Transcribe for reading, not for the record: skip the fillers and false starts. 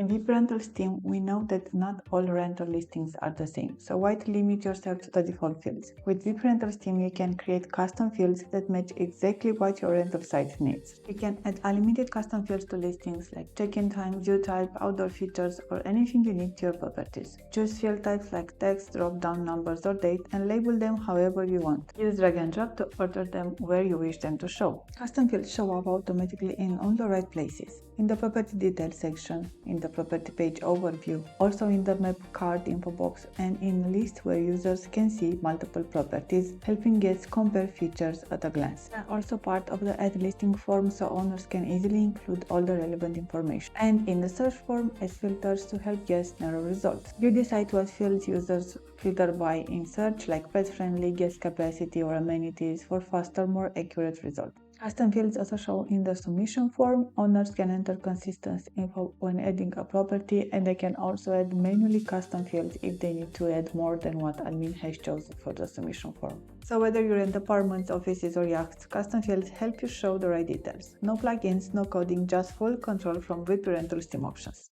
In WPRentals team, we know that not all rental listings are the same, so why to limit yourself to the default fields? With WPRentals team, you can create custom fields that match exactly what your rental site needs. You can add unlimited custom fields to listings like check-in time, view type, outdoor features, or anything unique to your properties. Choose field types like text, drop-down numbers, or date, and label them however you want. Use drag and drop to order them where you wish them to show. Custom fields show up automatically in all the right places. In the property details section, in the property page overview, also in the map card info box, and in a list where users can see multiple properties, helping guests compare features at a glance. They are also part of the add listing form, so owners can easily include all the relevant information. And in the search form as filters to help guests narrow results. You decide what fields users filter by in search, like pet friendly, guest capacity, or amenities, for faster, more accurate results. Custom fields also show in the submission form. Owners can enter consistent info when adding a property, and they can also add manually custom fields if they need to add more than what admin has chosen for the submission form. So whether you rent apartments, offices, or yachts, custom fields help you show the right details. No plugins, no coding, just full control from WPRentals team options.